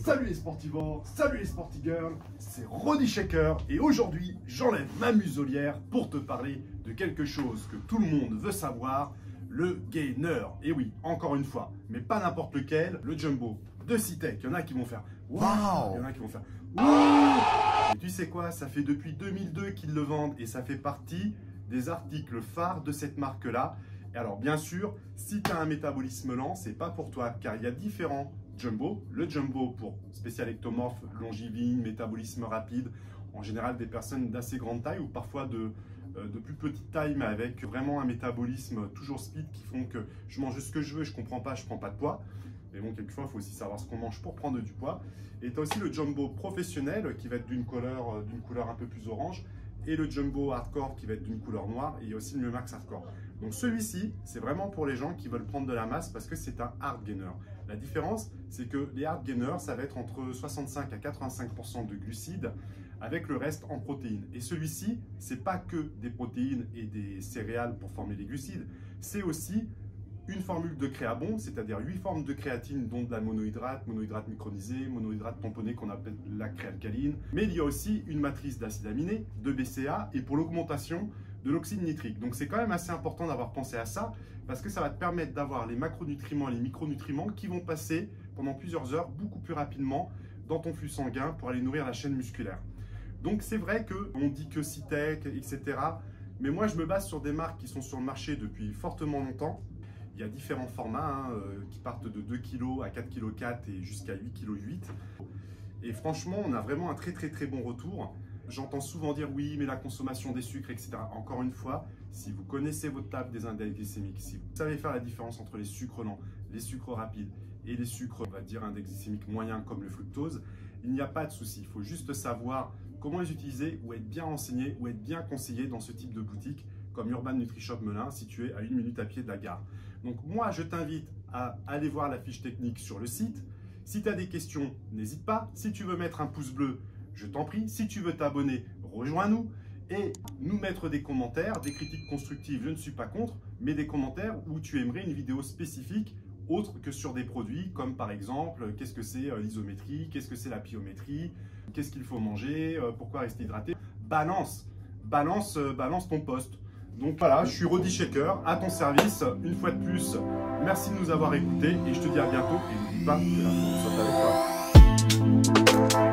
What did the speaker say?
Salut les sportivores, salut les sportigirls, c'est Roddy Shaker et aujourd'hui j'enlève ma muselière pour te parler de quelque chose que tout le monde veut savoir, le gainer. Et oui, encore une fois, mais pas n'importe lequel, le jumbo de CITEC. Il y en a qui vont faire waouh, il y en a qui vont faire waouh. Et tu sais quoi, ça fait depuis 2002 qu'ils le vendent et ça fait partie des articles phares de cette marque-là. Et alors bien sûr, si tu as un métabolisme lent, c'est pas pour toi car il y a différents jumbo. Le jumbo pour spécial ectomorphe, longivine, métabolisme rapide, en général des personnes d'assez grande taille ou parfois de plus petite taille mais avec vraiment un métabolisme toujours speed qui font que je mange ce que je veux, je comprends pas, je prends pas de poids. Mais bon, quelquefois, il faut aussi savoir ce qu'on mange pour prendre du poids. Et tu as aussi le jumbo professionnel qui va être d'une couleur un peu plus orange et le jumbo hardcore qui va être d'une couleur noire et il y a aussi le Max hardcore. Donc celui-ci, c'est vraiment pour les gens qui veulent prendre de la masse parce que c'est un hard gainer. La différence, c'est que les hard gainers, ça va être entre 65 à 85% de glucides avec le reste en protéines. Et celui-ci, c'est pas que des protéines et des céréales pour former les glucides, c'est aussi une formule de créabon, c'est-à-dire 8 formes de créatine, dont de la monohydrate, monohydrate micronisé, monohydrate tamponné qu'on appelle la créalcaline. Mais il y a aussi une matrice d'acides aminés, de BCA, et pour l'augmentation de l'oxyde nitrique. Donc c'est quand même assez important d'avoir pensé à ça, parce que ça va te permettre d'avoir les macronutriments et les micronutriments qui vont passer pendant plusieurs heures, beaucoup plus rapidement, dans ton flux sanguin pour aller nourrir la chaîne musculaire. Donc c'est vrai qu'on dit que CITEC, etc. Mais moi je me base sur des marques qui sont sur le marché depuis fortement longtemps. Il y a différents formats qui partent de 2 kg à 4 kg 4 et jusqu'à 8 kg 8. Et franchement, on a vraiment un très bon retour. J'entends souvent dire oui, mais la consommation des sucres, etc. Encore une fois, si vous connaissez votre table des index glycémiques, si vous savez faire la différence entre les sucres lents, les sucres rapides et les sucres, on va dire, index glycémique moyen comme le fructose, il n'y a pas de souci. Il faut juste savoir comment les utiliser ou être bien renseigné ou être bien conseillé dans ce type de boutique comme Urban NutriShop Melun, situé à 1 minute à pied de la gare. Donc moi, je t'invite à aller voir la fiche technique sur le site. Si tu as des questions, n'hésite pas. Si tu veux mettre un pouce bleu, je t'en prie. Si tu veux t'abonner, rejoins-nous et nous mettre des commentaires, des critiques constructives, je ne suis pas contre, mais des commentaires où tu aimerais une vidéo spécifique autre que sur des produits comme par exemple, qu'est-ce que c'est l'isométrie, qu'est-ce que c'est la pliométrie, qu'est-ce qu'il faut manger, pourquoi rester hydraté. Balance ton poste. Donc voilà, je suis Roddy Shaker, à ton service. Une fois de plus, merci de nous avoir écoutés et je te dis à bientôt. Et n'oublie pas que la force soit avec toi.